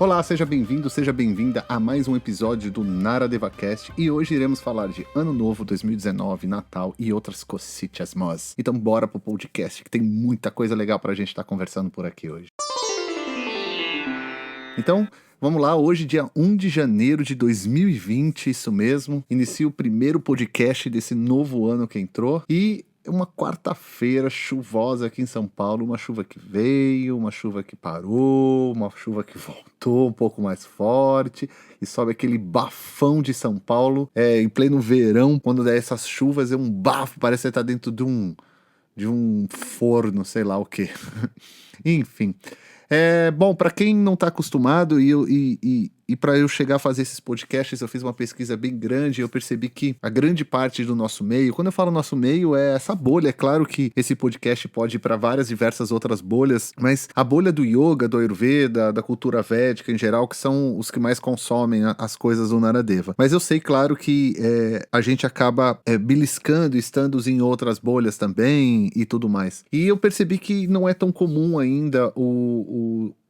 Olá, seja bem-vindo, seja bem-vinda a mais um episódio do NaradevaCast e hoje iremos falar de Ano Novo 2019, Natal e outras cositas más. Então bora pro podcast que tem muita coisa legal pra gente estar conversando por aqui hoje. Então, vamos lá, hoje dia 1 de janeiro de 2020, isso mesmo, inicia o primeiro podcast desse novo ano que entrou e uma quarta-feira chuvosa aqui em São Paulo, uma chuva que veio, uma chuva que parou, uma chuva que voltou um pouco mais forte e sobe aquele bafão de São Paulo, em pleno verão, quando der essas chuvas é um bafo, parece que você tá dentro de um forno, sei lá o quê. Enfim. Bom, para quem não está acostumado e para eu chegar a fazer esses podcasts, eu fiz uma pesquisa bem grande e eu percebi que a grande parte do nosso meio, quando eu falo nosso meio, é essa bolha. É claro que esse podcast pode ir para várias diversas outras bolhas, mas a bolha do yoga, do Ayurveda, da cultura védica em geral, que são os que mais consomem as coisas do Naradeva. Mas eu sei, claro, que a gente acaba beliscando, estando em outras bolhas também e tudo mais. E eu percebi que não é tão comum ainda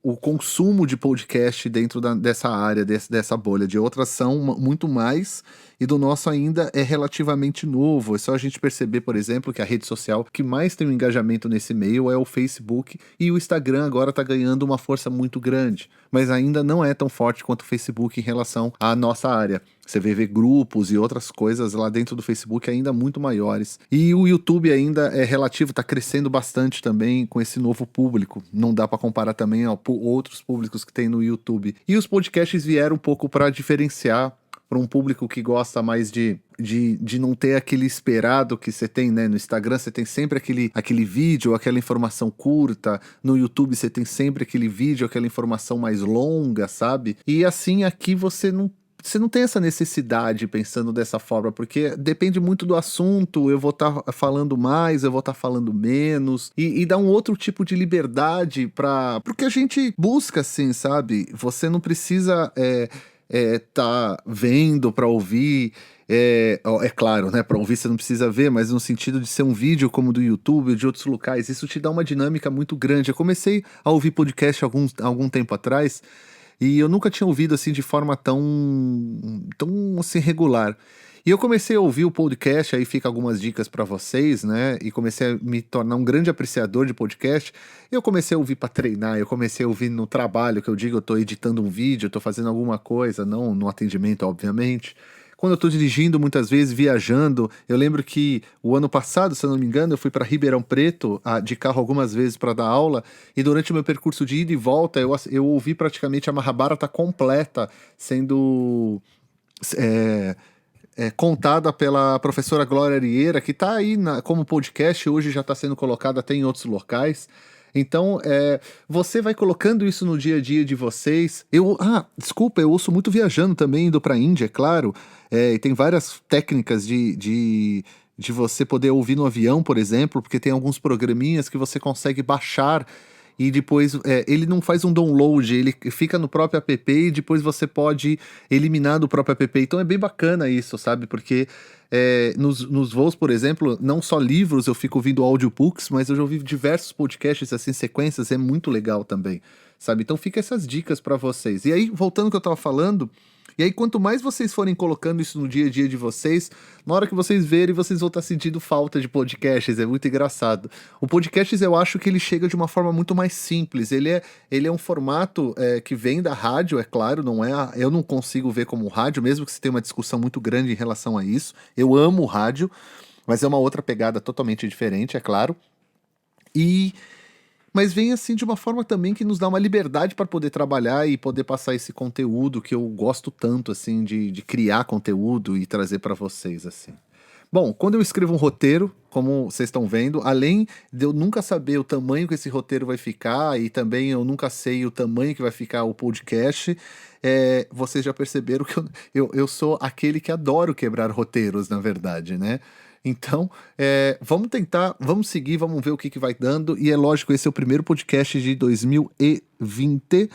o consumo de podcast dentro dessa área, dessa bolha. De outras são muito mais, e do nosso ainda é relativamente novo. É só a gente perceber, por exemplo, que a rede social que mais tem um engajamento nesse meio é o Facebook, e o Instagram agora está ganhando uma força muito grande, mas ainda não é tão forte quanto o Facebook em relação à nossa área. Você vê grupos e outras coisas lá dentro do Facebook ainda muito maiores. E o YouTube ainda é relativo, está crescendo bastante também com esse novo público. Não dá para comparar também a outros públicos que tem no YouTube. E os podcasts vieram um pouco para diferenciar para um público que gosta mais de não ter aquele esperado que você tem, né? No Instagram você tem sempre aquele vídeo, aquela informação curta. No YouTube você tem sempre aquele vídeo, aquela informação mais longa, sabe? E assim aqui você não tem essa necessidade pensando dessa forma, porque depende muito do assunto. Eu vou estar falando mais, eu vou estar falando menos, e dá um outro tipo de liberdade para o que a gente busca, assim, sabe? Você não precisa tá vendo para ouvir. É claro, né? Para ouvir você não precisa ver, mas no sentido de ser um vídeo como do YouTube ou de outros locais, isso te dá uma dinâmica muito grande. Eu comecei a ouvir podcast algum tempo atrás. E eu nunca tinha ouvido assim de forma tão assim, regular. E eu comecei a ouvir o podcast, aí fica algumas dicas para vocês, né? E comecei a me tornar um grande apreciador de podcast. Eu comecei a ouvir para treinar, eu comecei a ouvir no trabalho, que eu digo, eu tô editando um vídeo, eu tô fazendo alguma coisa, não no atendimento, obviamente. Quando eu tô dirigindo, muitas vezes, viajando, eu lembro que o ano passado, se eu não me engano, eu fui para Ribeirão Preto de carro algumas vezes para dar aula, e durante o meu percurso de ida e volta, eu ouvi praticamente a Mahabharata completa sendo contada pela professora Glória Arieira, que está aí como podcast, hoje já está sendo colocado até em outros locais. Então, você vai colocando isso no dia a dia de vocês. Desculpa, eu ouço muito viajando também, indo para a Índia, é claro. E tem várias técnicas de você poder ouvir no avião, por exemplo, porque tem alguns programinhas que você consegue baixar e depois ele não faz um download, ele fica no próprio app e depois você pode eliminar do próprio app. Então é bem bacana isso, sabe? Porque nos voos, por exemplo, não só livros eu fico ouvindo audiobooks, mas eu já ouvi diversos podcasts assim, sequências, é muito legal também, sabe? Então fica essas dicas para vocês. E aí, voltando ao que eu tava falando, e aí quanto mais vocês forem colocando isso no dia a dia de vocês, na hora que vocês verem, vocês vão estar sentindo falta de podcasts, é muito engraçado. O podcast, eu acho que ele chega de uma forma muito mais simples, ele é um formato que vem da rádio, é claro, eu não consigo ver como rádio, mesmo que você tenha uma discussão muito grande em relação a isso. Eu amo rádio, mas é uma outra pegada totalmente diferente, é claro. Mas vem assim de uma forma também que nos dá uma liberdade para poder trabalhar e poder passar esse conteúdo que eu gosto tanto, assim, de criar conteúdo e trazer para vocês, assim. Bom, quando eu escrevo um roteiro, como vocês estão vendo, além de eu nunca saber o tamanho que esse roteiro vai ficar e também eu nunca sei o tamanho que vai ficar o podcast, vocês já perceberam que eu sou aquele que adoro quebrar roteiros, na verdade, né? Então, vamos tentar, vamos seguir, vamos ver o que vai dando. E é lógico, esse é o primeiro podcast de 2020.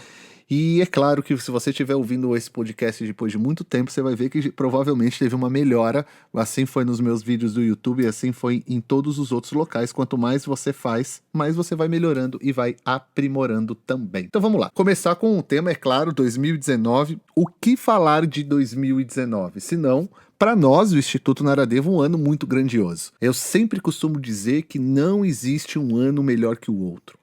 E é claro que se você estiver ouvindo esse podcast depois de muito tempo, você vai ver que provavelmente teve uma melhora. Assim foi nos meus vídeos do YouTube e assim foi em todos os outros locais. Quanto mais você faz, mais você vai melhorando e vai aprimorando também. Então vamos lá. Começar com o tema, é claro, 2019. O que falar de 2019? Se não, para nós, o Instituto Naradeva, um ano muito grandioso. Eu sempre costumo dizer que não existe um ano melhor que o outro.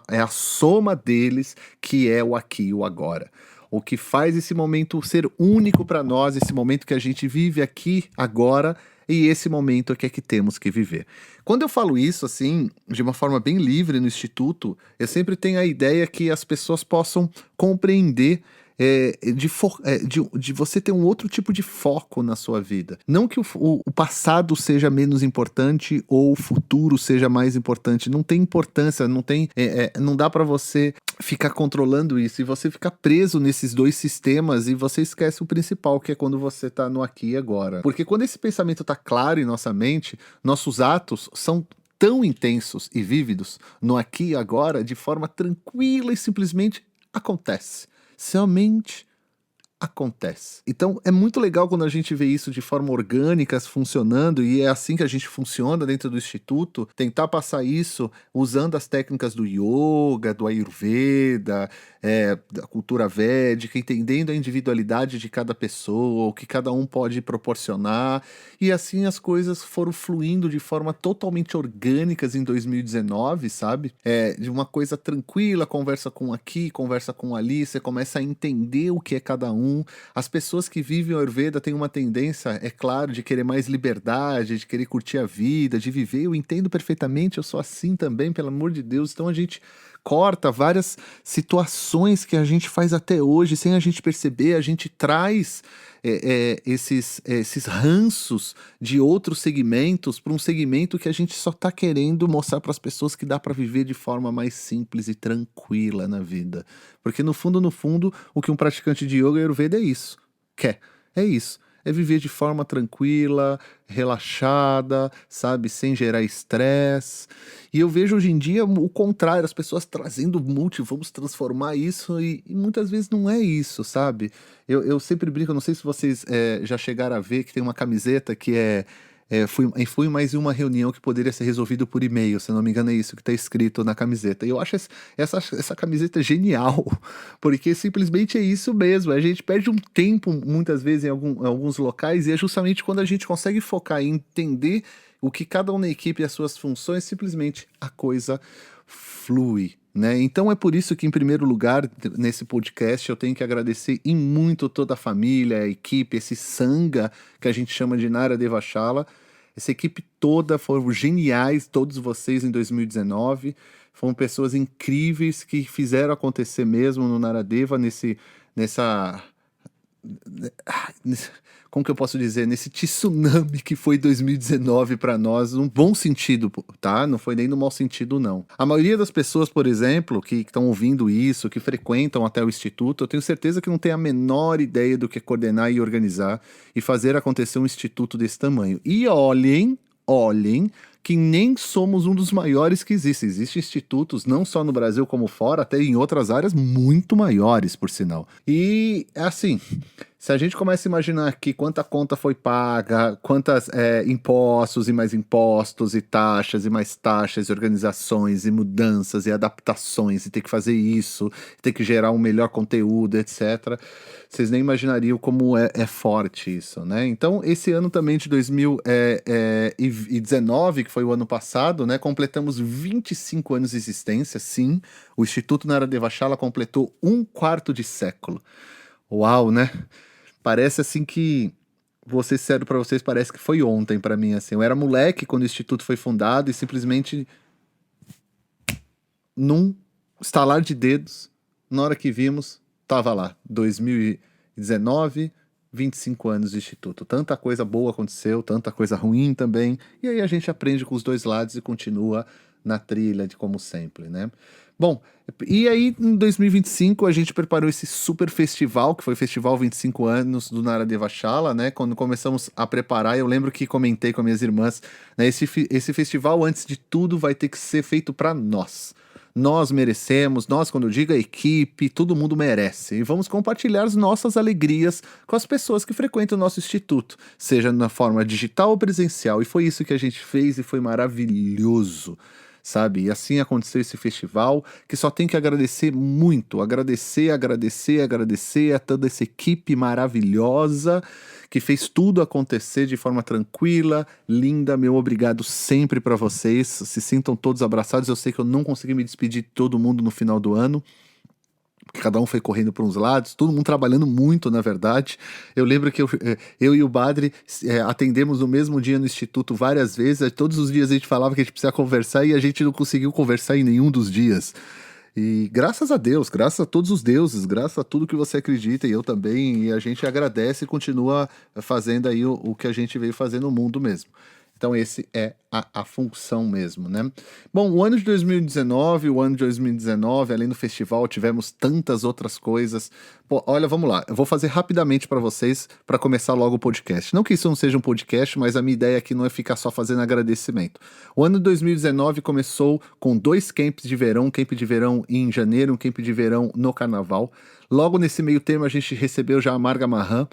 É a soma deles que é o aqui e o agora. O que faz esse momento ser único para nós, esse momento que a gente vive aqui, agora, e esse momento é que temos que viver. Quando eu falo isso, assim, de uma forma bem livre no Instituto, eu sempre tenho a ideia que as pessoas possam compreender de você ter um outro tipo de foco na sua vida. Não que o passado seja menos importante ou o futuro seja mais importante. Não tem importância, não dá para você ficar controlando isso e você ficar preso nesses dois sistemas e você esquece o principal, que é quando você tá no aqui e agora. Porque quando esse pensamento tá claro em nossa mente, nossos atos são tão intensos e vívidos no aqui e agora, de forma tranquila e simplesmente acontece. Somente acontece. Então é muito legal quando a gente vê isso de forma orgânica funcionando, e é assim que a gente funciona dentro do Instituto, tentar passar isso usando as técnicas do yoga, do Ayurveda, da cultura védica, entendendo a individualidade de cada pessoa, o que cada um pode proporcionar, e assim as coisas foram fluindo de forma totalmente orgânicas em 2019, sabe? De uma coisa tranquila, conversa com aqui, conversa com ali, você começa a entender o que é cada um. As pessoas que vivem o Ayurveda têm uma tendência, é claro, de querer mais liberdade, de querer curtir a vida, de viver. Eu entendo perfeitamente, eu sou assim também, pelo amor de Deus. Então a gente corta várias situações que a gente faz até hoje, sem a gente perceber, a gente traz esses ranços de outros segmentos para um segmento que a gente só está querendo mostrar para as pessoas que dá para viver de forma mais simples e tranquila na vida. Porque no fundo, o que um praticante de yoga e Ayurveda é isso. É isso. É viver de forma tranquila, relaxada, sabe? Sem gerar estresse. E eu vejo hoje em dia o contrário, as pessoas trazendo vamos transformar isso, e muitas vezes não é isso, sabe? Eu sempre brinco, não sei se vocês já chegaram a ver que tem uma camiseta que fui mais uma reunião que poderia ser resolvido por e-mail, se não me engano é isso que está escrito na camiseta. E eu acho essa camiseta genial, porque simplesmente é isso mesmo. A gente perde um tempo, muitas vezes, em alguns locais, e é justamente quando a gente consegue focar e entender o que cada um na equipe e as suas funções, simplesmente a coisa flui. Né? Então é por isso que, em primeiro lugar, nesse podcast, eu tenho que agradecer em muito toda a família, a equipe, esse sangha que a gente chama de Naradeva Shala. Essa equipe toda foram geniais, todos vocês em 2019. Foram pessoas incríveis que fizeram acontecer mesmo no Naradeva, como que eu posso dizer, nesse tsunami que foi 2019 para nós, num bom sentido, tá? Não foi nem no mau sentido, não. A maioria das pessoas, por exemplo, que estão ouvindo isso, que frequentam até o Instituto, eu tenho certeza que não tem a menor ideia do que é coordenar e organizar e fazer acontecer um instituto desse tamanho. E olhem que nem somos um dos maiores que existe. Existem institutos, não só no Brasil como fora, até em outras áreas muito maiores, por sinal. E, assim, se a gente começa a imaginar aqui quanta conta foi paga, quantos impostos e mais impostos, e mais taxas, e organizações, e mudanças, e adaptações, e ter que fazer isso, ter que gerar um melhor conteúdo, etc., vocês nem imaginariam como é forte isso, né? Então, esse ano também de 2019, que foi o ano passado, né? Completamos 25 anos de existência, sim. O Instituto Naradeva Shala completou 1/4 de século. Uau, né? Parece assim que, vou ser sério pra vocês, parece que foi ontem pra mim, assim. Eu era moleque quando o Instituto foi fundado e simplesmente, num estalar de dedos, na hora que vimos, tava lá, 2019, 25 anos de Instituto. Tanta coisa boa aconteceu, tanta coisa ruim também, e aí a gente aprende com os dois lados e continua na trilha de como sempre, né? Bom, e aí em 2025 a gente preparou esse super festival, que foi o Festival 25 anos do Naradeva Shala, né? Quando começamos a preparar, eu lembro que comentei com minhas irmãs, né? Esse festival, antes de tudo, vai ter que ser feito para nós. nós merecemos, nós, quando eu digo a equipe, todo mundo merece. E vamos compartilhar as nossas alegrias com as pessoas que frequentam o nosso instituto, seja na forma digital ou presencial. E foi isso que a gente fez e foi maravilhoso, sabe? E assim aconteceu esse festival, que só tem que agradecer muito, agradecer a toda essa equipe maravilhosa que fez tudo acontecer de forma tranquila, linda. Meu obrigado sempre para vocês, se sintam todos abraçados. Eu sei que eu não consegui me despedir de todo mundo no final do ano, porque cada um foi correndo para uns lados, todo mundo trabalhando muito, na verdade. Eu lembro que eu e o Badri atendemos no mesmo dia no Instituto várias vezes, todos os dias a gente falava que a gente precisava conversar e a gente não conseguiu conversar em nenhum dos dias. E graças a Deus, graças a todos os deuses, graças a tudo que você acredita e eu também, e a gente agradece e continua fazendo aí o que a gente veio fazer no mundo mesmo. Então esse é a função mesmo, né? Bom, o ano de 2019, além do festival, tivemos tantas outras coisas. Pô, olha, vamos lá, eu vou fazer rapidamente para vocês, para começar logo o podcast. Não que isso não seja um podcast, mas a minha ideia aqui não é ficar só fazendo agradecimento. O ano de 2019 começou com 2 camps de verão, um camp de verão em janeiro, um camp de verão no carnaval. Logo nesse meio termo a gente recebeu já a Marga Mahan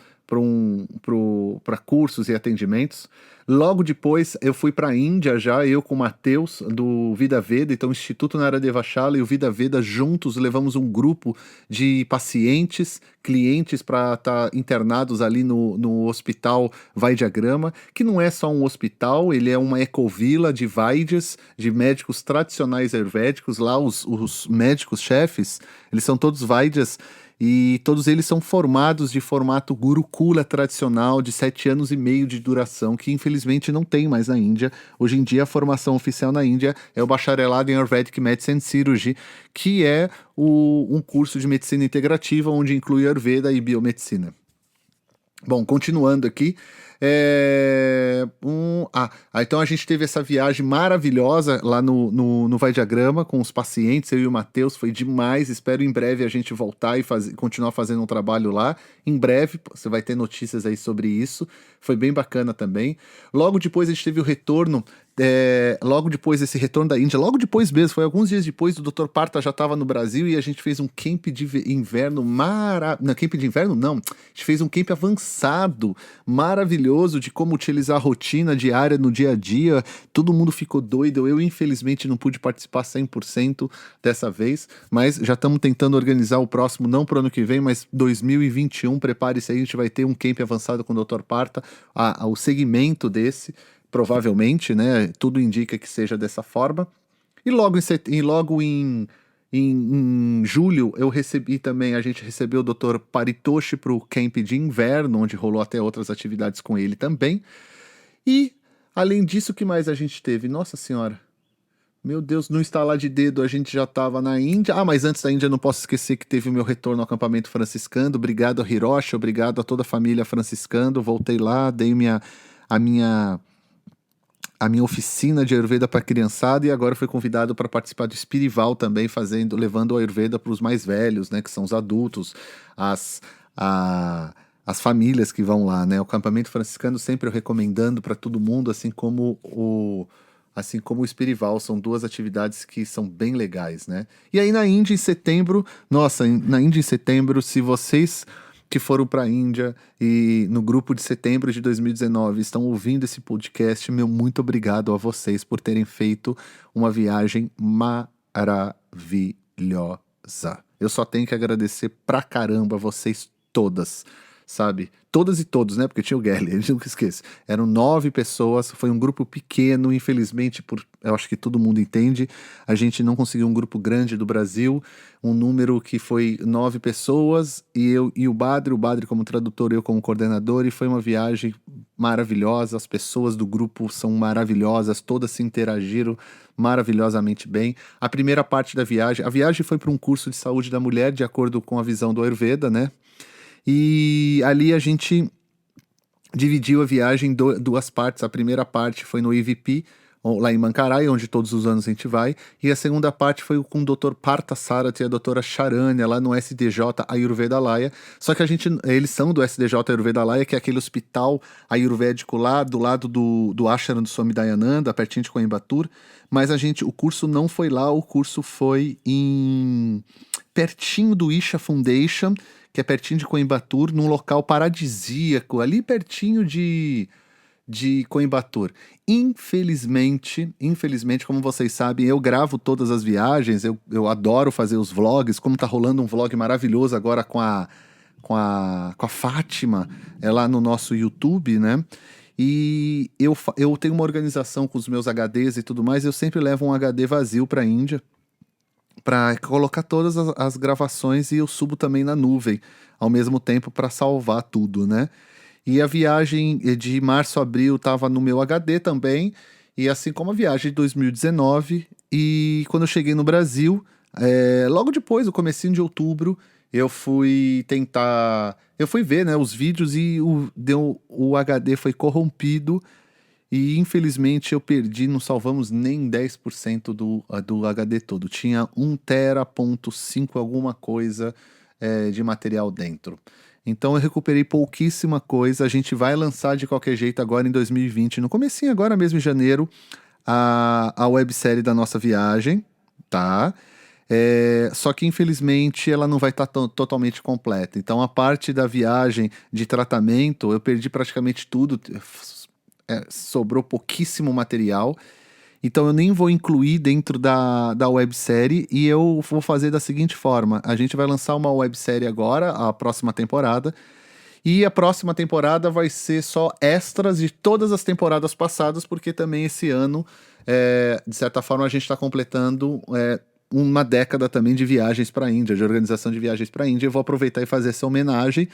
para cursos e atendimentos. Logo depois eu fui para a Índia já, eu com o Matheus do Vida Veda, então o Instituto Nara Devachala e o Vida Veda juntos levamos um grupo de pacientes, clientes para estar internados ali no Hospital Vaidyagrama, que não é só um hospital, ele é uma ecovila de Vaidyas, de médicos tradicionais ayurvédicos. Lá os médicos chefes, eles são todos Vaidyas, e todos eles são formados de formato Gurukula tradicional de 7 anos e meio de duração, que infelizmente não tem mais na Índia. Hoje em dia a formação oficial na Índia é o Bacharelado em Ayurvedic Medicine and Surgery, que é um curso de medicina integrativa onde inclui Ayurveda e biomedicina. Bom, continuando aqui, então a gente teve essa viagem maravilhosa lá no Vaidyagrama com os pacientes, eu e o Matheus, foi demais. Espero em breve a gente voltar e continuar fazendo um trabalho lá. Em breve você vai ter notícias aí sobre isso, foi bem bacana também. Logo depois a gente teve o retorno, logo depois desse retorno da Índia, logo depois mesmo, foi alguns dias depois, o Dr. Partha já estava no Brasil e a gente fez um camp de inverno não, camp de inverno não, a gente fez um camp avançado, maravilhoso, de como utilizar a rotina diária no dia a dia. Todo mundo ficou doido, eu infelizmente não pude participar 100% dessa vez, mas já estamos tentando organizar o próximo, não para o ano que vem, mas 2021, prepare-se aí, a gente vai ter um camp avançado com o Dr. Partha, o segmento desse, provavelmente, né? Tudo indica que seja dessa forma. E logo em julho eu recebi também, a gente recebeu o Dr. Paritoshi para o camp de inverno, onde rolou até outras atividades com ele também. E além disso, o que mais a gente teve? Nossa Senhora, meu Deus, no instalar de dedo a gente já estava na Índia. Mas antes da Índia não posso esquecer que teve o meu retorno ao acampamento franciscano. Obrigado a Hiroshi, obrigado a toda a família franciscana. Voltei lá, dei a minha oficina de Ayurveda para criançada e agora fui convidado para participar do Espirival também, levando o Ayurveda para os mais velhos, né, que são os adultos, as famílias que vão lá, né? O acampamento franciscano sempre eu recomendando para todo mundo, assim como o Espirival, são 2 atividades que são bem legais, né? E aí na Índia em setembro, se vocês que foram para a Índia e no grupo de setembro de 2019 estão ouvindo esse podcast, meu muito obrigado a vocês por terem feito uma viagem maravilhosa. Eu só tenho que agradecer pra caramba a vocês todas, sabe? Todas e todos, né? Porque tinha o Gelli, a gente nunca esquece. Eram 9 pessoas, foi um grupo pequeno, infelizmente, eu acho que todo mundo entende, a gente não conseguiu um grupo grande do Brasil, um número que foi 9 pessoas, e eu e o Badri como tradutor, eu como coordenador, e foi uma viagem maravilhosa, as pessoas do grupo são maravilhosas, todas se interagiram maravilhosamente bem. A primeira parte da viagem, a viagem foi para um curso de saúde da mulher, de acordo com a visão do Ayurveda, né? E ali a gente dividiu a viagem em 2 partes. A primeira parte foi no EVP, lá em Mankarai, onde todos os anos a gente vai, e a segunda parte foi com o Dr. Partha Sarathy e a doutora Charanya, lá no SDJ Ayurvedalaya. Só que eles são do SDJ Ayurvedalaya, que é aquele hospital ayurvédico lá do lado do Ashram do Swami Dayananda, pertinho de Coimbatore, mas o curso não foi lá, o curso foi pertinho do Isha Foundation, que é pertinho de Coimbatore, num local paradisíaco, ali pertinho de Coimbatore. Infelizmente, como vocês sabem, eu gravo todas as viagens, eu adoro fazer os vlogs, como tá rolando um vlog maravilhoso agora com a Fátima, lá no nosso YouTube, né? E eu tenho uma organização com os meus HDs e tudo mais, eu sempre levo um HD vazio para a Índia, para colocar todas as gravações, e eu subo também na nuvem, ao mesmo tempo para salvar tudo, né? E a viagem de março a abril estava no meu HD também, e assim como a viagem de 2019. E quando eu cheguei no Brasil, logo depois, no comecinho de outubro, eu fui ver, né, os vídeos, e o HD foi corrompido, e infelizmente eu perdi, não salvamos nem 10% do HD todo. Tinha 1 TB.5 alguma coisa de material dentro. Então eu recuperei pouquíssima coisa. A gente vai lançar de qualquer jeito agora em 2020, no comecinho agora mesmo em janeiro, a websérie da nossa viagem, tá? Só que infelizmente ela não vai estar totalmente completa. Então a parte da viagem de tratamento eu perdi praticamente tudo. Sobrou pouquíssimo material, então eu nem vou incluir dentro da websérie, e eu vou fazer da seguinte forma: a gente vai lançar uma websérie agora, a próxima temporada, e a próxima temporada vai ser só extras de todas as temporadas passadas, porque também esse ano, de certa forma, a gente está completando uma década também de viagens para a Índia, de organização de viagens para a Índia. Eu vou aproveitar e fazer essa homenagem,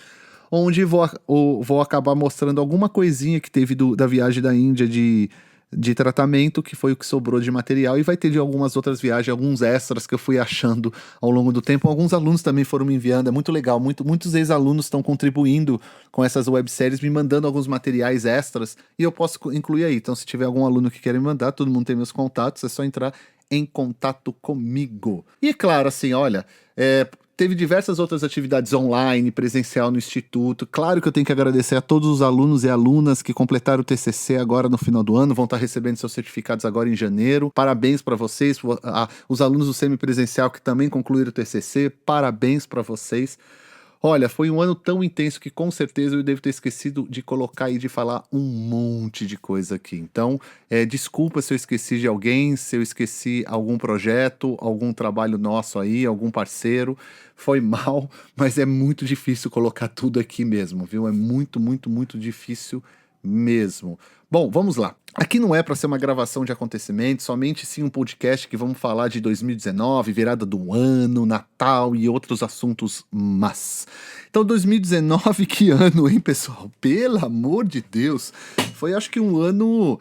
onde vou acabar mostrando alguma coisinha que teve da viagem da Índia de tratamento, que foi o que sobrou de material, e vai ter de algumas outras viagens, alguns extras que eu fui achando ao longo do tempo. Alguns alunos também foram me enviando, é muito legal, muitos ex-alunos estão contribuindo com essas webséries, me mandando alguns materiais extras, e eu posso incluir aí. Então, se tiver algum aluno que quer me mandar, todo mundo tem meus contatos, é só entrar em contato comigo. E claro, assim, olha, teve diversas outras atividades online, presencial no Instituto. Claro que eu tenho que agradecer a todos os alunos e alunas que completaram o TCC agora no final do ano, vão estar recebendo seus certificados agora em janeiro. Parabéns para vocês, os alunos do semipresencial que também concluíram o TCC, parabéns para vocês. Olha, foi um ano tão intenso que com certeza eu devo ter esquecido de colocar e de falar um monte de coisa aqui. Então, desculpa se eu esqueci de alguém, se eu esqueci algum projeto, algum trabalho nosso aí, algum parceiro. Foi mal, mas é muito difícil colocar tudo aqui mesmo, viu? É muito, muito, muito difícil mesmo. Bom, vamos lá. Aqui não é para ser uma gravação de acontecimentos, somente sim um podcast que vamos falar de 2019, virada do ano, Natal e outros assuntos mas. Então 2019, que ano, hein, pessoal? Pelo amor de Deus, foi acho que um ano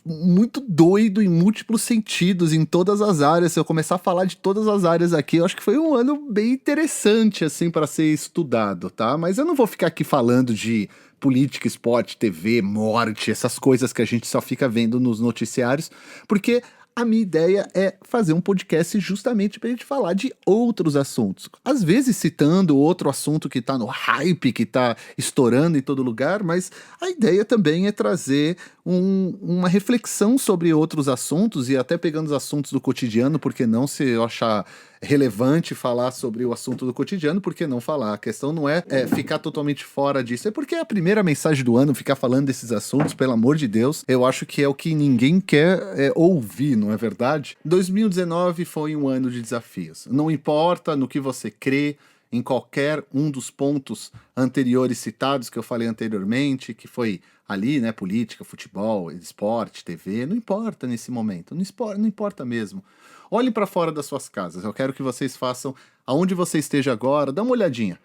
muito doido em múltiplos sentidos, em todas as áreas. Se eu começar a falar de todas as áreas aqui, eu acho que foi um ano bem interessante, assim, para ser estudado, tá? Mas eu não vou ficar aqui falando de política, esporte, TV, morte, essas coisas que a gente só fica vendo nos noticiários, porque a minha ideia é fazer um podcast justamente para a gente falar de outros assuntos. Às vezes citando outro assunto que está no hype, que está estourando em todo lugar, mas a ideia também é trazer uma reflexão sobre outros assuntos, e até pegando os assuntos do cotidiano, porque não, se eu achar relevante falar sobre o assunto do cotidiano, por que não falar? A questão não é ficar totalmente fora disso, é porque é a primeira mensagem do ano, ficar falando desses assuntos, pelo amor de Deus, eu acho que é o que ninguém quer ouvir, não é verdade? 2019 foi um ano de desafios. Não importa no que você crê, em qualquer um dos pontos anteriores citados que eu falei anteriormente, que foi ali, né, política, futebol, esporte, TV, não importa nesse momento, não importa mesmo. Olhem para fora das suas casas, eu quero que vocês façam, aonde você esteja agora, dá uma olhadinha.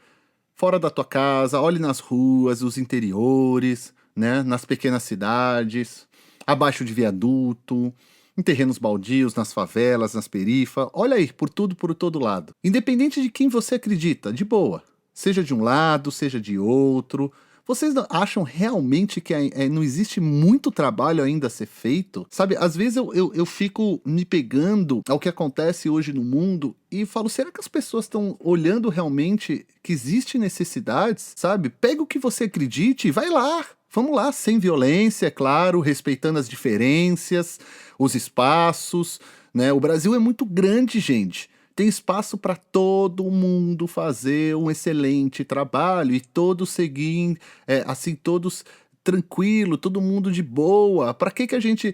Fora da tua casa, olhe nas ruas, os interiores, né, nas pequenas cidades, abaixo de viaduto, em terrenos baldios, nas favelas, nas perifas. Olha aí, por todo lado. Independente de quem você acredita, de boa. Seja de um lado, seja de outro. Vocês acham realmente que não existe muito trabalho ainda a ser feito? Sabe, às vezes eu fico me pegando ao que acontece hoje no mundo e falo, será que as pessoas estão olhando realmente que existe necessidades, sabe? Pega o que você acredite e vai lá. Vamos lá, sem violência, é claro, respeitando as diferenças, os espaços, né? O Brasil é muito grande, gente. Tem espaço para todo mundo fazer um excelente trabalho e todos seguir, assim, todos tranquilo, todo mundo de boa. Para que a gente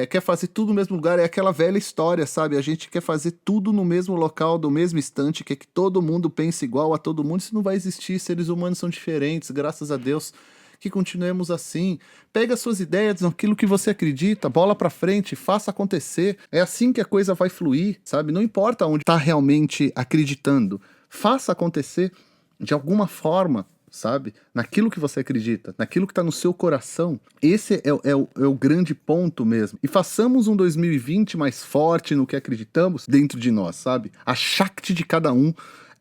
quer fazer tudo no mesmo lugar? É aquela velha história, sabe? A gente quer fazer tudo no mesmo local, do mesmo instante, quer que todo mundo pense igual a todo mundo. Isso não vai existir, seres humanos são diferentes, graças a Deus. Que continuemos assim. Pega suas ideias, aquilo que você acredita, bola pra frente, faça acontecer. É assim que a coisa vai fluir, sabe? Não importa onde tá realmente acreditando. Faça acontecer de alguma forma, sabe? Naquilo que você acredita, naquilo que tá no seu coração. Esse é o grande ponto mesmo. E façamos um 2020 mais forte no que acreditamos dentro de nós, sabe? A Shakti de cada um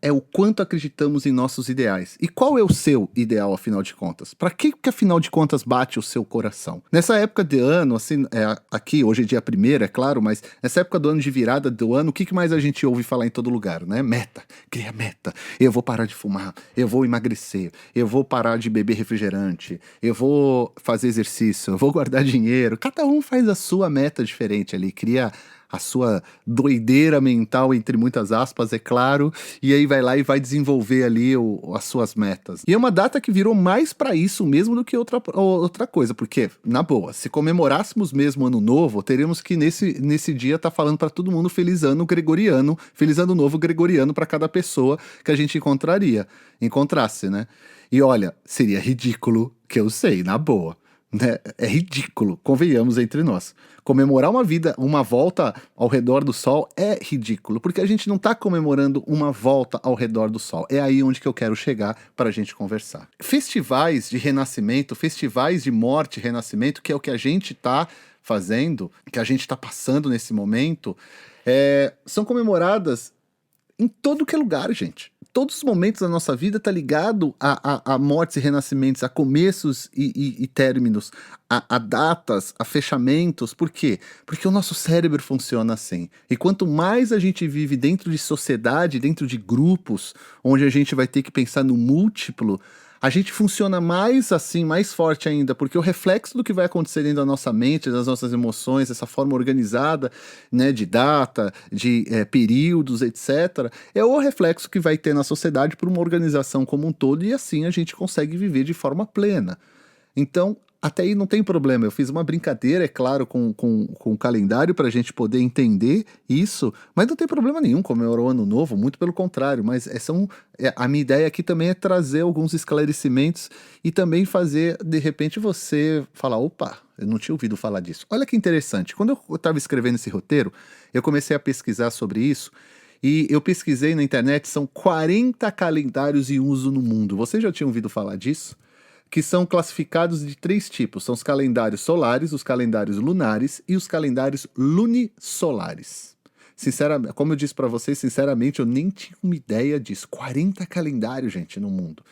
é o quanto acreditamos em nossos ideais. E qual é o seu ideal, afinal de contas? Para que afinal de contas, bate o seu coração? Nessa época de ano, assim, aqui, hoje é dia 1º, é claro, mas nessa época do ano de virada do ano, o que mais a gente ouve falar em todo lugar, né? Meta, cria meta. Eu vou parar de fumar, eu vou emagrecer, eu vou parar de beber refrigerante, eu vou fazer exercício, eu vou guardar dinheiro. Cada um faz a sua meta diferente ali, cria a sua doideira mental, entre muitas aspas, é claro, e aí vai lá e vai desenvolver ali as suas metas. E é uma data que virou mais para isso mesmo do que outra coisa, porque, na boa, se comemorássemos mesmo Ano Novo, teríamos que nesse dia tá falando para todo mundo Feliz Ano Gregoriano, Feliz Ano Novo Gregoriano para cada pessoa que a gente encontrasse, né? E olha, seria ridículo, que eu sei, na boa. Né? É ridículo, convenhamos entre nós. Comemorar uma volta ao redor do Sol é ridículo, porque a gente não está comemorando uma volta ao redor do Sol. É aí onde que eu quero chegar para a gente conversar. Festivais de renascimento, festivais de morte e renascimento, que é o que a gente está fazendo, que a gente está passando nesse momento, são comemoradas em todo que é lugar, gente. Todos os momentos da nossa vida tá ligado a mortes e renascimentos, a começos e términos, a datas, a fechamentos. Por quê? Porque o nosso cérebro funciona assim. E quanto mais a gente vive dentro de sociedade, dentro de grupos, onde a gente vai ter que pensar no múltiplo, a gente funciona mais assim, mais forte ainda, porque o reflexo do que vai acontecer dentro da nossa mente, das nossas emoções, essa forma organizada, né, de data, de períodos, etc., é o reflexo que vai ter na sociedade por uma organização como um todo, e assim a gente consegue viver de forma plena. Então, até aí não tem problema. Eu fiz uma brincadeira, é claro, com o calendário para a gente poder entender isso, mas não tem problema nenhum comemorar o Ano Novo, muito pelo contrário. Mas a minha ideia aqui também é trazer alguns esclarecimentos e também fazer, de repente, você falar: opa, eu não tinha ouvido falar disso. Olha que interessante. Quando eu estava escrevendo esse roteiro, eu comecei a pesquisar sobre isso. E eu pesquisei na internet, são 40 calendários em uso no mundo. Vocês já tinham ouvido falar disso? Que são classificados de 3 tipos. São os calendários solares, os calendários lunares e os calendários lunisolares. Sinceramente, como eu disse para vocês, sinceramente, eu nem tinha uma ideia disso. 40 calendários, gente, no mundo.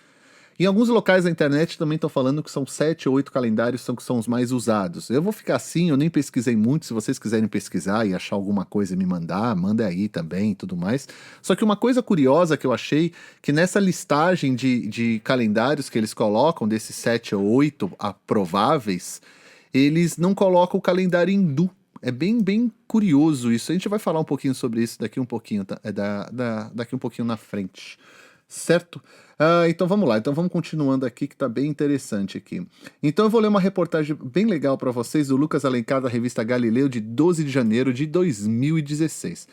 Em alguns locais da internet também estão falando que são 7 ou 8 calendários que são os mais usados. Eu vou ficar assim, eu nem pesquisei muito. Se vocês quiserem pesquisar e achar alguma coisa e me mandar, manda aí também e tudo mais. Só que uma coisa curiosa que eu achei, que nessa listagem de calendários que eles colocam, desses 7 ou 8 aprováveis, eles não colocam o calendário hindu. É bem curioso isso. A gente vai falar um pouquinho sobre isso daqui um pouquinho, tá? Daqui um pouquinho na frente. Certo? Então vamos lá, então vamos continuando aqui que tá bem interessante aqui. Então eu vou ler uma reportagem bem legal para vocês do Lucas Alencar da revista Galileu de 12 de janeiro de 2016.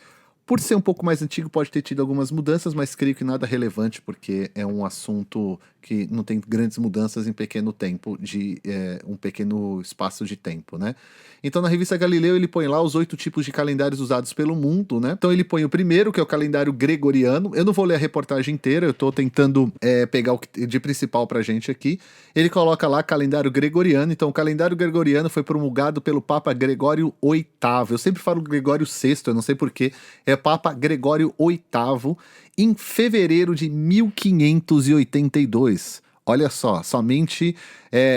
Por ser um pouco mais antigo pode ter tido algumas mudanças, mas creio que nada relevante porque é um assunto que não tem grandes mudanças em pequeno tempo, um pequeno espaço de tempo, né? Então na revista Galileu ele põe lá os 8 tipos de calendários usados pelo mundo, né? Então ele põe o primeiro, que é o calendário gregoriano. Eu não vou ler a reportagem inteira, eu tô tentando pegar o de principal pra gente aqui. Ele coloca lá calendário gregoriano. Então o calendário gregoriano foi promulgado pelo Papa Gregório VIII. Eu sempre falo Gregório VI, eu não sei porquê. É Papa Gregório VIII, em fevereiro de 1582. olha só, somente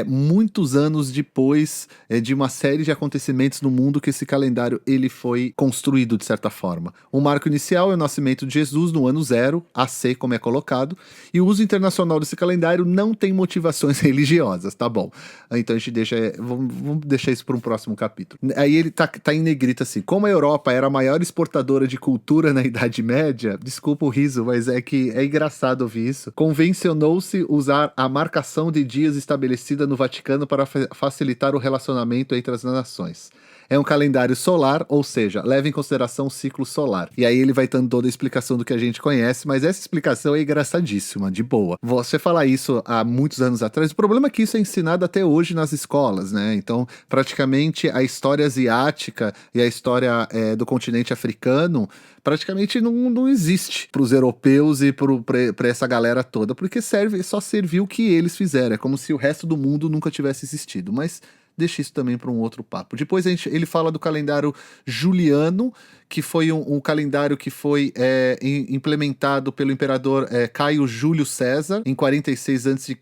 muitos anos depois de uma série de acontecimentos no mundo que esse calendário ele foi construído de certa forma. O marco inicial é o nascimento de Jesus no ano 0, AC como é colocado, e o uso internacional desse calendário não tem motivações religiosas, tá bom? Então a gente vamos deixar isso para um próximo capítulo. Aí ele tá em negrito assim, como a Europa era a maior exportadora de cultura na Idade Média, desculpa o riso, mas é que é engraçado ouvir isso, convencionou-se usar a marcação de dias estabelecida no Vaticano para facilitar o relacionamento entre as nações. É um calendário solar, ou seja, leva em consideração o ciclo solar. E aí ele vai dando toda a explicação do que a gente conhece, mas essa explicação é engraçadíssima, de boa. Você falar isso há muitos anos atrás, o problema é que isso é ensinado até hoje nas escolas, né? Então, praticamente a história asiática e a história do continente africano praticamente não existe para os europeus e para essa galera toda, porque só serviu o que eles fizeram. É como se o resto do mundo nunca tivesse existido. Mas deixa isso também para um outro papo. Depois ele fala do calendário juliano, que foi um calendário que foi implementado pelo imperador Caio Júlio César em 46 a.C.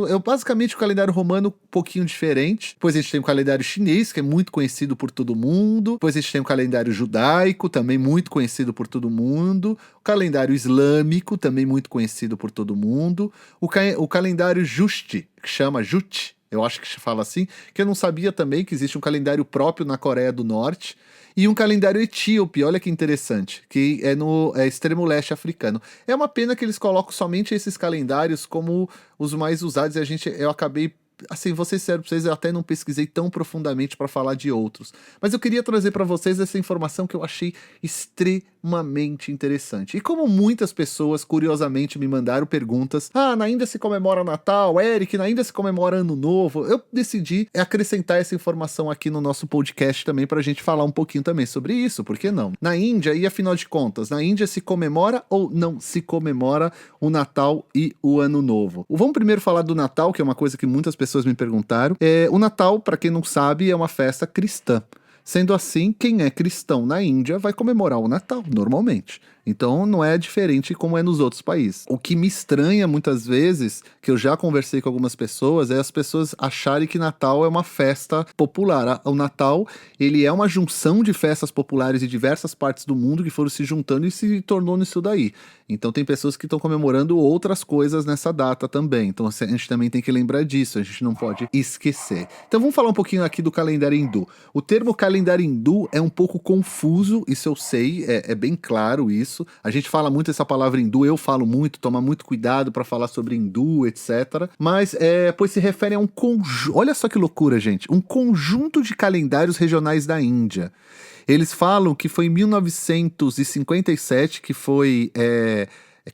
É basicamente o calendário romano um pouquinho diferente. Depois a gente tem o calendário chinês, que é muito conhecido por todo mundo. Depois a gente tem o calendário judaico, também muito conhecido por todo mundo. O calendário islâmico, também muito conhecido por todo mundo. O calendário Justi, que chama Jut, eu acho que se fala assim, que eu não sabia também que existe um calendário próprio na Coreia do Norte e um calendário etíope, olha que interessante, que é no extremo leste africano. É uma pena que eles colocam somente esses calendários como os mais usados e eu acabei, assim, vou ser sincero pra vocês, eu até não pesquisei tão profundamente para falar de outros. Mas eu queria trazer para vocês essa informação que eu achei extremamente interessante. E como muitas pessoas, curiosamente, me mandaram perguntas, na Índia se comemora Natal, Eric, na Índia se comemora Ano Novo, eu decidi acrescentar essa informação aqui no nosso podcast também pra gente falar um pouquinho também sobre isso, por que não? Na Índia, e afinal de contas, na Índia se comemora ou não se comemora o Natal e o Ano Novo? Vamos primeiro falar do Natal, que é uma coisa que muitas pessoas me perguntaram. O Natal, para quem não sabe, é uma festa cristã. Sendo assim, quem é cristão na Índia vai comemorar o Natal, normalmente. Então não é diferente como é nos outros países. O que me estranha muitas vezes, que eu já conversei com algumas pessoas, é as pessoas acharem que Natal é uma festa popular. O Natal, ele é uma junção de festas populares de diversas partes do mundo que foram se juntando e se tornou nisso daí. Então tem pessoas que estão comemorando outras coisas nessa data também. Então a gente também tem que lembrar disso, a gente não pode esquecer. Então vamos falar um pouquinho aqui do calendário hindu. O termo calendário hindu é um pouco confuso, isso eu sei, é bem claro isso. A gente fala muito essa palavra hindu, eu falo muito, toma muito cuidado para falar sobre hindu, etc. Mas, pois se refere a um conjunto, olha só que loucura, gente, um conjunto de calendários regionais da Índia. Eles falam que foi em 1957 que foi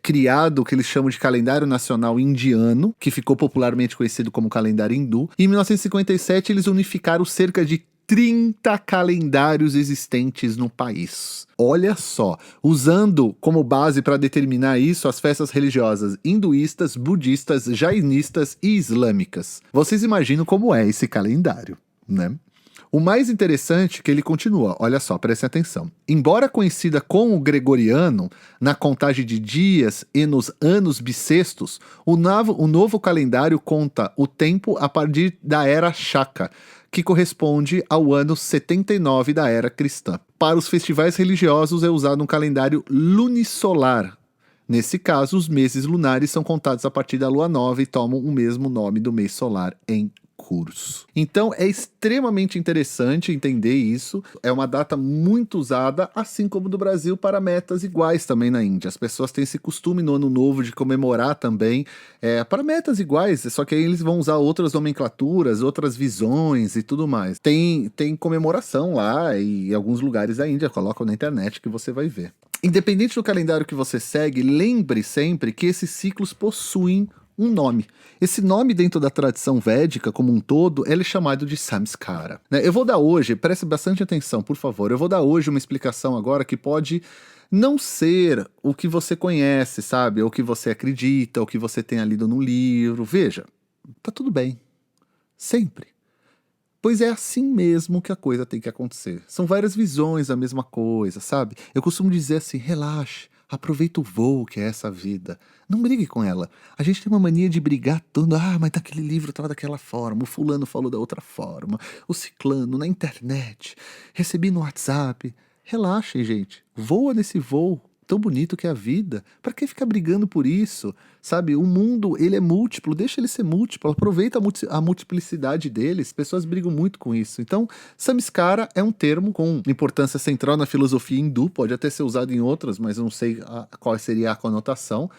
criado o que eles chamam de calendário nacional indiano, que ficou popularmente conhecido como calendário hindu. E em 1957 eles unificaram cerca de 30 calendários existentes no país. Olha só, usando como base para determinar isso as festas religiosas hinduístas, budistas, jainistas e islâmicas. Vocês imaginam como é esse calendário, né? O mais interessante é que ele continua, olha só, prestem atenção. Embora conhecida como gregoriano, na contagem de dias e nos anos bissextos, o novo calendário conta o tempo a partir da era Shaka, que corresponde ao ano 79 da era cristã. Para os festivais religiosos é usado um calendário lunisolar. Nesse caso, os meses lunares são contados a partir da lua nova e tomam o mesmo nome do mês solar em curso. Então é extremamente interessante entender isso. É uma data muito usada, assim como do Brasil, para metas iguais também na Índia. As pessoas têm esse costume no Ano Novo de comemorar também para metas iguais, só que aí eles vão usar outras nomenclaturas, outras visões e tudo mais. Tem comemoração lá e em alguns lugares da Índia, colocam na internet que você vai ver. Independente do calendário que você segue, lembre sempre que esses ciclos possuem um nome. Esse nome dentro da tradição védica como um todo, ele é chamado de Samskara. Eu vou dar hoje, preste bastante atenção, por favor, eu vou dar hoje uma explicação agora que pode não ser o que você conhece, sabe? Ou o que você acredita, ou o que você tenha lido no livro. Veja, tá tudo bem. Sempre. Pois é assim mesmo que a coisa tem que acontecer. São várias visões da mesma coisa, sabe? Eu costumo dizer assim, relaxe, Aproveita o voo que é essa vida. Não brigue com ela. A gente tem uma mania de brigar tanto. Mas aquele livro estava daquela forma, o fulano falou da outra forma, o ciclano na internet, recebi no WhatsApp. Relaxem, gente. Voa nesse voo tão bonito que é a vida. Pra que ficar brigando por isso? Sabe, o mundo, ele é múltiplo, deixa ele ser múltiplo, aproveita a multiplicidade deles. As pessoas brigam muito com isso. Então, samskara é um termo com importância central na filosofia hindu, pode até ser usado em outras, mas eu não sei qual seria a conotação.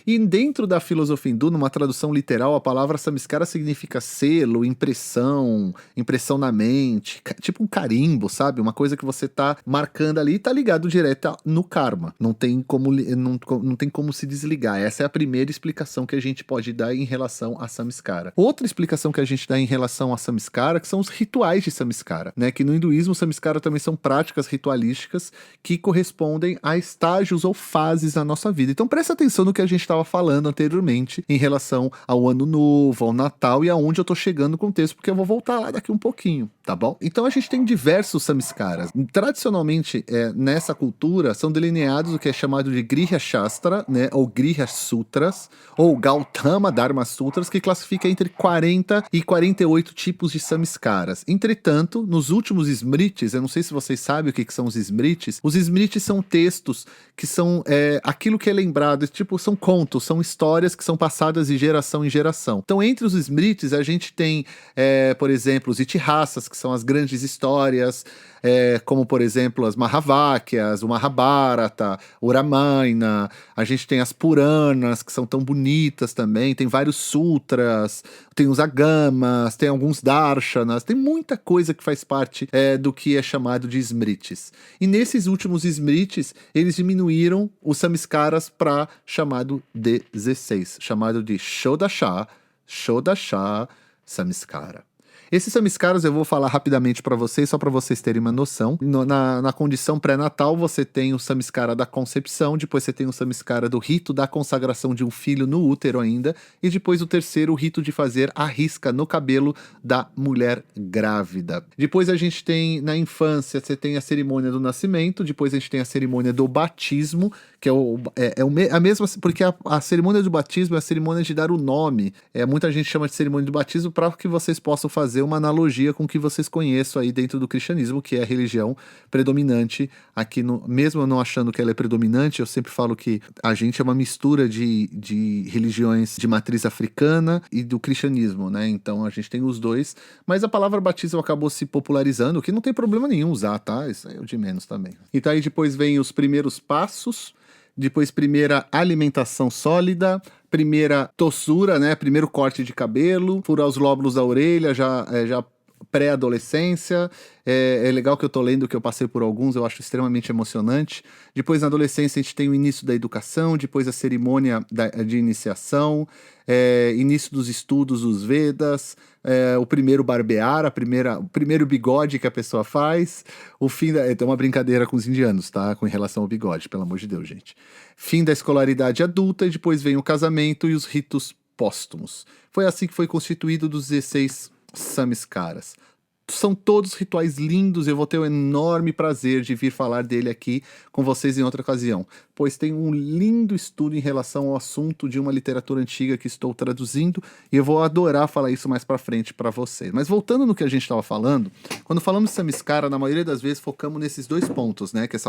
E dentro da filosofia hindu, numa tradução literal, a palavra samskara significa selo, impressão, impressão na mente, tipo um carimbo, sabe? Uma coisa que você tá marcando ali e tá ligado direto no karma. Não tem como se desligar. Essa é a primeira explicação que a gente pode dar em relação a samskara. Outra explicação que a gente dá em relação a samskara, que são os rituais de samskara, né? Que no hinduísmo, samskara também são práticas ritualísticas que correspondem a estágios ou fases da nossa vida. Então presta atenção no que a gente estava falando anteriormente em relação ao ano novo, ao Natal e aonde eu tô chegando com o texto, porque eu vou voltar lá daqui um pouquinho, tá bom? Então a gente tem diversos samskaras. Tradicionalmente, nessa cultura, são delineados o que é chamado de Griha Shastra, né? Ou Griha Sutras, ou Gautama Dharma Sutras, que classifica entre 40 e 48 tipos de samskaras. Entretanto, nos últimos Smritis, eu não sei se vocês sabem o que são os Smritis, os Smritis são textos que são aquilo que é lembrado, tipo, são contos, são histórias que são passadas de geração em geração. Então, entre os Smritis, a gente tem, por exemplo, os Itihasas, que são as grandes histórias, como, por exemplo, as Mahavakyas, o Mahabharata, o Ramayana, a gente tem as Puranas, que são tão bonitas também, tem vários sutras, tem os Agamas, tem alguns Darshanas, tem muita coisa que faz parte do que é chamado de Smritis. E nesses últimos Smritis, eles diminuíram os samskaras para chamado 16, chamado de Shodasha Samskara. Esses samskaras eu vou falar rapidamente para vocês, só para vocês terem uma noção. Na condição pré-natal, você tem o samskara da concepção, depois você tem o samskara do rito da consagração de um filho no útero ainda, e depois o terceiro, o rito de fazer a risca no cabelo da mulher grávida. Depois a gente tem, na infância, você tem a cerimônia do nascimento, depois a gente tem a cerimônia do batismo, que é a mesma, porque a cerimônia do batismo é a cerimônia de dar o nome. Muita gente chama de cerimônia do batismo para que vocês possam fazer uma analogia com o que vocês conheçam aí dentro do cristianismo, que é a religião predominante aqui, mesmo eu não achando que ela é predominante, eu sempre falo que a gente é uma mistura de religiões de matriz africana e do cristianismo, né? Então a gente tem os dois, mas a palavra batismo acabou se popularizando, o que não tem problema nenhum usar, tá? Isso aí é o de menos também. Então aí depois vem os primeiros passos, depois primeira alimentação sólida, primeira tossura, né? Primeiro corte de cabelo, furar os lóbulos da orelha, já pré-adolescência. É legal que eu tô lendo, que eu passei por alguns, eu acho extremamente emocionante. Depois, na adolescência, a gente tem o início da educação, depois a cerimônia de iniciação, início dos estudos dos Vedas, o primeiro barbear, o primeiro bigode que a pessoa faz, o fim tem uma brincadeira com os indianos, tá? Com relação ao bigode, pelo amor de Deus, gente. Fim da escolaridade adulta, e depois vem o casamento e os ritos póstumos. Foi assim que foi constituído dos 16 samskaras. São todos rituais lindos, eu vou ter o enorme prazer de vir falar dele aqui com vocês em outra ocasião, pois tem um lindo estudo em relação ao assunto de uma literatura antiga que estou traduzindo, e eu vou adorar falar isso mais pra frente pra vocês. Mas voltando no que a gente estava falando, quando falamos de samskara, na maioria das vezes focamos nesses dois pontos, né, que é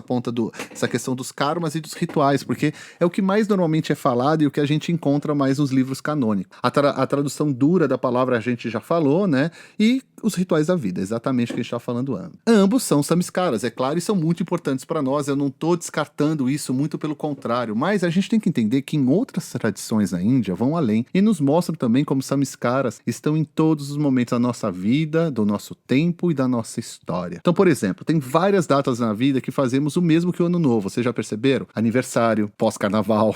essa questão dos karmas e dos rituais, porque é o que mais normalmente é falado e o que a gente encontra mais nos livros canônicos. A tradução dura da palavra a gente já falou, né, e os rituais da vida, exatamente o que a gente está falando antes. Ambos são samskaras, é claro, e são muito importantes para nós, eu não estou descartando isso, muito pelo contrário, mas a gente tem que entender que em outras tradições na Índia vão além e nos mostram também como samskaras estão em todos os momentos da nossa vida, do nosso tempo e da nossa história. Então, por exemplo, tem várias datas na vida que fazemos o mesmo que o Ano Novo, vocês já perceberam? Aniversário, pós-carnaval,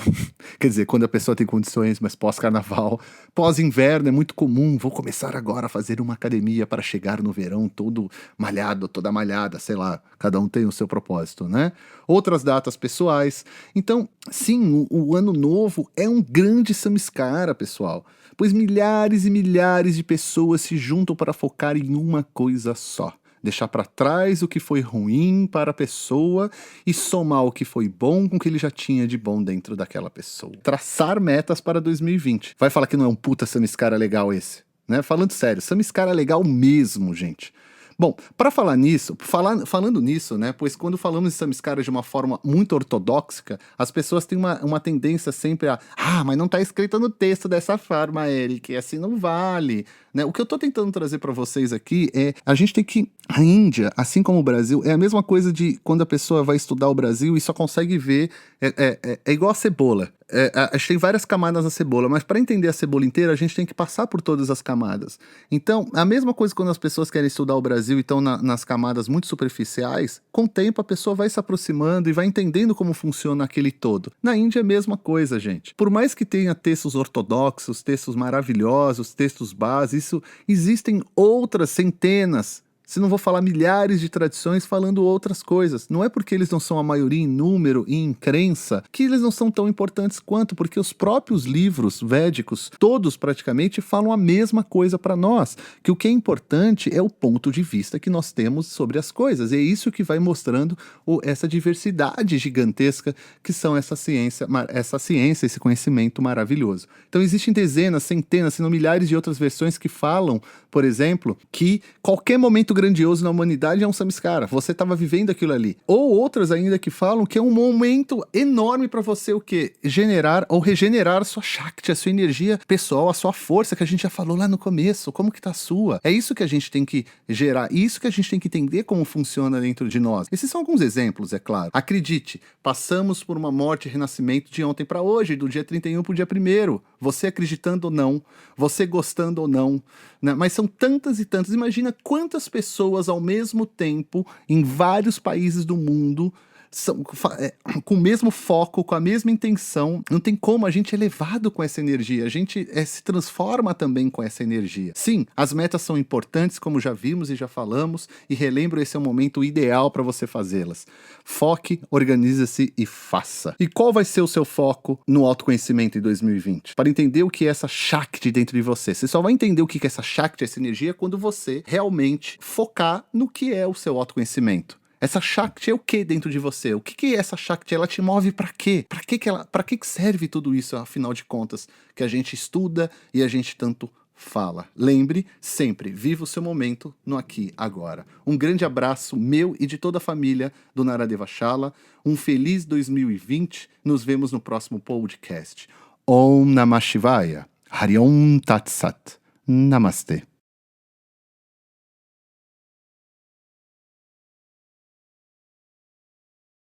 quer dizer, quando a pessoa tem condições, mas pós-carnaval, pós-inverno é muito comum, vou começar agora a fazer uma academia para chegar no verão todo malhado, toda malhada, sei lá, cada um tem o seu propósito, né? Outras datas pessoais. Então, sim, o Ano Novo é um grande samskara, pessoal, pois milhares e milhares de pessoas se juntam para focar em uma coisa só. Deixar para trás o que foi ruim para a pessoa e somar o que foi bom com o que ele já tinha de bom dentro daquela pessoa. Traçar metas para 2020. Vai falar que não é um puta Samskara legal esse? Né? Falando sério, Samskara é legal mesmo, gente. Bom, para falar nisso, falando nisso, né? Pois quando falamos de Samskara de uma forma muito ortodoxa, as pessoas têm uma tendência sempre a mas não tá escrito no texto dessa forma, Eric, assim não vale. Né? O que eu tô tentando trazer para vocês aqui é a gente tem que. A Índia, assim como o Brasil, é a mesma coisa de quando a pessoa vai estudar o Brasil e só consegue ver. É igual a cebola. A gente tem várias camadas na cebola, mas para entender a cebola inteira, a gente tem que passar por todas as camadas. Então, a mesma coisa quando as pessoas querem estudar o Brasil e estão nas camadas muito superficiais, com o tempo a pessoa vai se aproximando e vai entendendo como funciona aquele todo. Na Índia é a mesma coisa, gente. Por mais que tenha textos ortodoxos, textos maravilhosos, textos básicos, existem outras centenas, se não vou falar milhares de tradições falando outras coisas. Não é porque eles não são a maioria em número e em crença que eles não são tão importantes quanto, porque os próprios livros védicos, todos praticamente, falam a mesma coisa para nós, que o que é importante é o ponto de vista que nós temos sobre as coisas, e é isso que vai mostrando essa diversidade gigantesca que são essa ciência, esse conhecimento maravilhoso. Então existem dezenas, centenas, se não milhares de outras versões que falam, por exemplo, que qualquer momento grandioso na humanidade é um samskara. Você estava vivendo aquilo ali. Ou outras ainda que falam que é um momento enorme para você o quê? Generar ou regenerar a sua Shakti, a sua energia pessoal, a sua força que a gente já falou lá no começo. Como que tá a sua? É isso que a gente tem que gerar. Isso que a gente tem que entender como funciona dentro de nós. Esses são alguns exemplos, é claro. Acredite, passamos por uma morte e renascimento de ontem para hoje, do dia 31 para o dia 1º. Você acreditando ou não, você gostando ou não, né? Mas são tantas e tantas. Imagina quantas pessoas ao mesmo tempo, em vários países do mundo, com o mesmo foco, com a mesma intenção. Não tem como, a gente é levado com essa energia, a gente se transforma também com essa energia. Sim, as metas são importantes, como já vimos e já falamos, e relembro, esse é o momento ideal para você fazê-las. Foque, organize-se e faça. E qual vai ser o seu foco no autoconhecimento em 2020? Para entender o que é essa Shakti dentro de você. Você só vai entender o que é essa Shakti, essa energia, quando você realmente focar no que é o seu autoconhecimento. Essa Shakti é o que dentro de você? O que é essa Shakti? Ela te move para quê? Para que serve tudo isso, afinal de contas, que a gente estuda e a gente tanto fala? Lembre sempre, viva o seu momento no aqui, agora. Um grande abraço meu e de toda a família do Naradeva Shala. Um feliz 2020. Nos vemos no próximo podcast. Om Namah Shivaya. Hari Om Tat Sat. Namastê.